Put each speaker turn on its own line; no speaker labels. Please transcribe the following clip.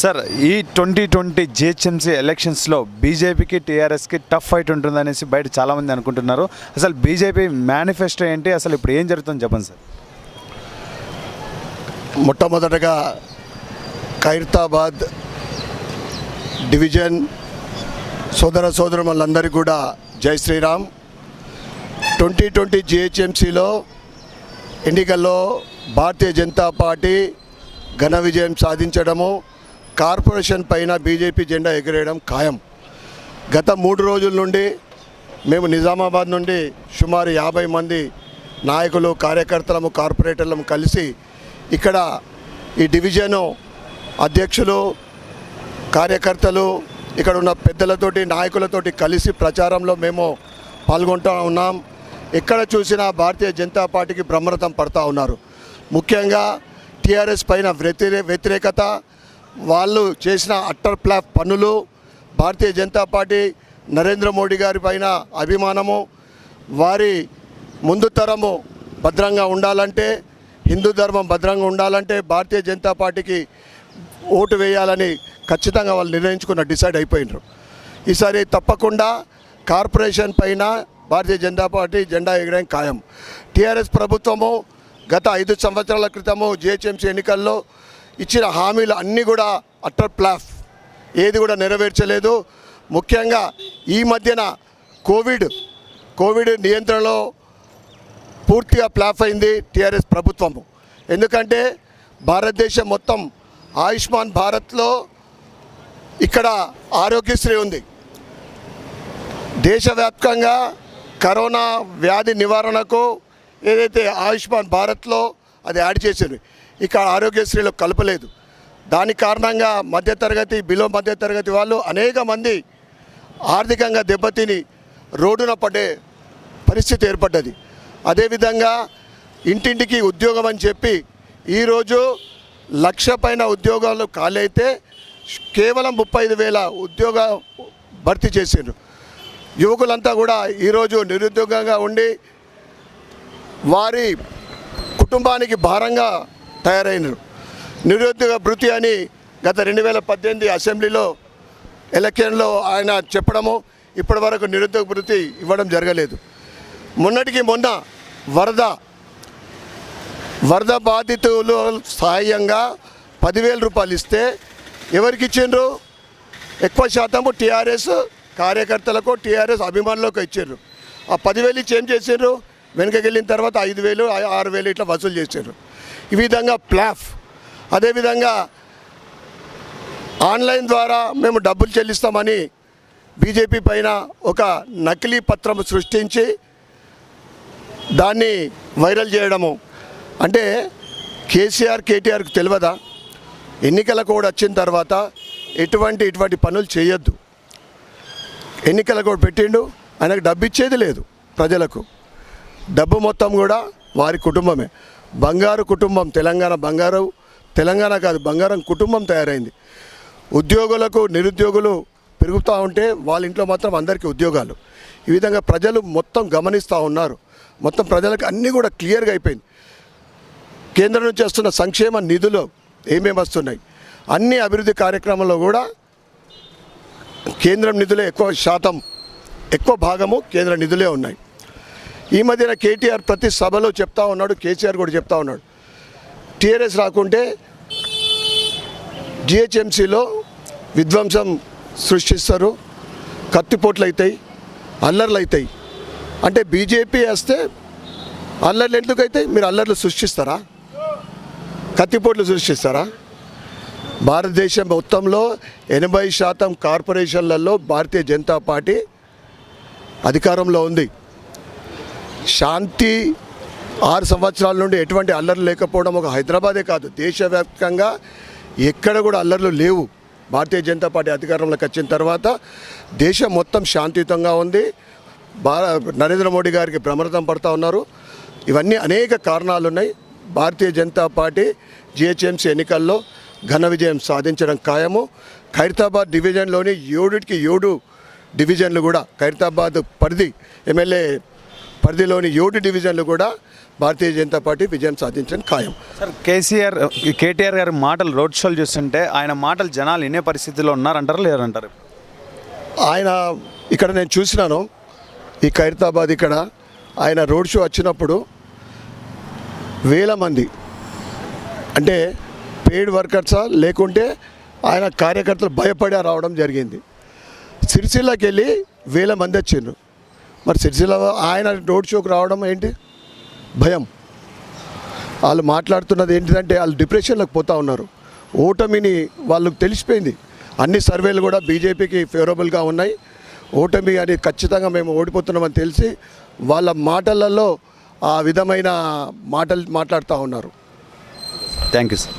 Sir ఈ 2020 GHMC ఎలక్షన్స్లో బీజేపీకి టీఆర్ఎస్కి టఫ్ ఫైట్ ఉంటుందనేసి బయట చాలామంది అనుకుంటున్నారు. అసలు బీజేపీ మేనిఫెస్టో ఏంటి, అసలు ఇప్పుడు ఏం జరుగుతుందో చెప్పండి సార్.
మొట్టమొదటగా ఖైరతాబాద్ డివిజన్ సోదరులందరికీ కూడా జై శ్రీరామ్. 2020 జిహెచ్ఎంసీలో ఎన్నికల్లో భారతీయ జనతా పార్టీ ఘన విజయం సాధించడము, కార్పొరేషన్ పైన బీజేపీ జెండా ఎగిరేయడం ఖాయం. గత 3 రోజుల నుండి మేము నిజామాబాద్ నుండి సుమారు 50 మంది నాయకులు, కార్యకర్తలము, కార్పొరేటర్లము కలిసి ఇక్కడ ఈ డివిజను అధ్యక్షులు, కార్యకర్తలు, ఇక్కడ ఉన్న పెద్దలతోటి, నాయకులతోటి కలిసి ప్రచారంలో మేము పాల్గొంటూ ఉన్నాం. ఎక్కడ చూసినా భారతీయ జనతా పార్టీకి బ్రహ్మరథం పడతా ఉన్నారు. ముఖ్యంగా టీఆర్ఎస్ పైన వ్యతిరేకత, వాళ్ళు చేసిన అట్టర్ ఫ్లాప్ పనులు, భారతీయ జనతా పార్టీ నరేంద్ర మోడీ గారి పైన అభిమానము, వారి ముందు తరము భద్రంగా ఉండాలంటే, హిందూ ధర్మం భద్రంగా ఉండాలంటే భారతీయ జనతా పార్టీకి ఓటు వేయాలని ఖచ్చితంగా వాళ్ళు డిసైడ్ అయిపోయినారు. ఈసారి తప్పకుండా కార్పొరేషన్ పైన భారతీయ జనతా పార్టీ జెండా ఎగరడం ఖాయం. టీఆర్ఎస్ ప్రభుత్వము గత 5 సంవత్సరాల క్రితము జిహెచ్ఎంసీ ఎన్నికల్లో ఇచ్చిన హామీలు అన్నీ కూడా అట్టర్ ఫ్లాప్, ఏది కూడా నెరవేర్చలేదు. ముఖ్యంగా ఈ మధ్యన కోవిడ్ నియంత్రణలో పూర్తిగా ఫ్లాప్ అయింది టీఆర్ఎస్ ప్రభుత్వము. ఎందుకంటే భారతదేశం మొత్తం ఆయుష్మాన్ భారత్లో ఇక్కడ ఆరోగ్యశ్రీ ఉంది. దేశవ్యాప్తంగా కరోనా వ్యాధి నివారణకు ఏదైతే ఆయుష్మాన్ భారత్లో అది యాడ్ చేసింది, ఇక్కడ ఆరోగ్యశ్రీలో కలపలేదు. దాని కారణంగా మధ్యతరగతి, బిలో మధ్యతరగతి వాళ్ళు అనేక మంది ఆర్థికంగా దెబ్బతిని రోడ్డున పడే పరిస్థితి ఏర్పడ్డది. అదేవిధంగా ఇంటింటికి ఉద్యోగం అని చెప్పి ఈరోజు 1,00,000 పైన ఉద్యోగాలు ఖాళీ అయితే కేవలం 35,000 ఉద్యోగ భర్తీ చేసిండ్రు. యువకులంతా కూడా ఈరోజు నిరుద్యోగంగా ఉండి వారి కుటుంబానికి భారంగా తయారైనరు. నిరుద్యోగ భృతి అని గత 2018 అసెంబ్లీలో ఎలక్షన్లో ఆయన చెప్పడము, ఇప్పటి వరకు నిరుద్యోగ భృతి ఇవ్వడం జరగలేదు. మొన్నటికి మొన్న వరద బాధితులు సహాయంగా 10,000 రూపాయలు ఇస్తే ఎవరికి ఇచ్చిండ్రు? ఎక్కువ శాతము టీఆర్ఎస్ కార్యకర్తలకు, టీఆర్ఎస్ అభిమానులకు ఇచ్చారు. ఆ 10,000 ఇచ్చి ఏం చేసారు? వెనుకకి వెళ్ళిన తర్వాత 5,000, 6,000 ఇట్లా వసూలు చేశారు. ఈ విధంగా ప్లాఫ్. అదేవిధంగా ఆన్లైన్ ద్వారా మేము డబ్బులు చెల్లిస్తామని బీజేపీ పైన ఒక నకిలీ పత్రం సృష్టించి దాన్ని వైరల్ చేయడము. అంటే కేటీఆర్కి తెలియదా? ఎన్నికల కోడ్ వచ్చిన తర్వాత ఇటువంటి పనులు చేయొద్దు. ఎన్నికల కోడ్ పెట్టిండు, ఆయనకు డబ్బు ఇచ్చేది లేదు. ప్రజలకు డబ్బు మొత్తం కూడా వారి కుటుంబమే. బంగారు కుటుంబం తెలంగాణ కాదు, బంగారం కుటుంబం తయారైంది. ఉద్యోగులకు నిరుద్యోగులు పెరుగుతూ ఉంటే వాళ్ళ ఇంట్లో మాత్రం అందరికీ ఉద్యోగాలు. ఈ విధంగా ప్రజలు మొత్తం గమనిస్తూ ఉన్నారు. మొత్తం ప్రజలకు అన్నీ కూడా క్లియర్గా అయిపోయింది. కేంద్రం నుంచి వస్తున్న సంక్షేమ నిధులు ఏమేమి వస్తున్నాయి, అన్ని అభివృద్ధి కార్యక్రమాల్లో కూడా కేంద్రం నిధులే ఎక్కువ భాగము కేంద్ర నిధులే ఉన్నాయి. ఈ మధ్యన కేటీఆర్ ప్రతి సభలో చెప్తా ఉన్నాడు, కేసీఆర్ కూడా చెప్తా ఉన్నాడు, టీఆర్ఎస్ రాకుంటే జిహెచ్ఎంసీలో విధ్వంసం సృష్టిస్తారు, కత్తిపోట్లు అవుతాయి, అల్లర్లు అవుతాయి. అంటే బీజేపీ వస్తే అల్లర్లు ఎందుకు అవుతాయి? మీరు అల్లర్లు సృష్టిస్తారా? కత్తిపోట్లు సృష్టిస్తారా? భారతదేశం మొత్తంలో 80% కార్పొరేషన్లలో భారతీయ జనతా పార్టీ అధికారంలో ఉంది. శాంతి 6 సంవత్సరాల నుండి ఎటువంటి అల్లర్లు లేకపోవడం ఒక హైదరాబాదే కాదు, దేశవ్యాప్తంగా ఎక్కడ కూడా అల్లర్లు లేవు. భారతీయ జనతా పార్టీ అధికారంలోకి వచ్చిన తర్వాత దేశం మొత్తం శాంతియుతంగా ఉంది. నరేంద్ర మోడీ గారికి బ్రహ్మరథం పడుతూ ఉన్నారు. ఇవన్నీ అనేక కారణాలు ఉన్నాయి. భారతీయ జనతా పార్టీ జిహెచ్ఎంసీ ఎన్నికల్లో ఘన విజయం సాధించడం ఖాయము. ఖైరతాబాద్ డివిజన్లోని 7 డివిజన్లు కూడా, ఖైరతాబాద్ ఎమ్మెల్యే పరిధిలోని 7 డివిజన్లు కూడా భారతీయ జనతా పార్టీ విజయం సాధించడం ఖాయం.
సార్ కేటీఆర్ గారి మాటలు రోడ్ షోలు చూస్తుంటే ఆయన మాటలు జనాలు వినే పరిస్థితిలో ఉన్నారంటారా లేరంటారు?
ఆయన ఇక్కడ నేను చూసినాను, ఈ ఖైరతాబాద్ ఇక్కడ ఆయన రోడ్ షో వచ్చినప్పుడు వేల మంది, అంటే పెయిడ్ వర్కర్సా లేకుంటే ఆయన కార్యకర్తలు భయపడి రావడం జరిగింది. సిరిసిల్లకి వెళ్ళి వేల మంది వచ్చిండ్రు. మరి సిరిసిల్ల ఆయన రోడ్ షోకి రావడం ఏంటి? భయం. వాళ్ళు మాట్లాడుతున్నది ఏంటిదంటే వాళ్ళు డిప్రెషన్లోకి పోతూ ఉన్నారు. ఓటమిని వాళ్ళకు తెలిసిపోయింది. అన్ని సర్వేలు కూడా బీజేపీకి ఫేవరబుల్గా ఉన్నాయి. ఓటమి అని ఖచ్చితంగా మేము ఓడిపోతున్నామని తెలిసి వాళ్ళ మాటలలో ఆ విధమైన మాటలు మాట్లాడుతూ ఉన్నారు.
Thank you sir.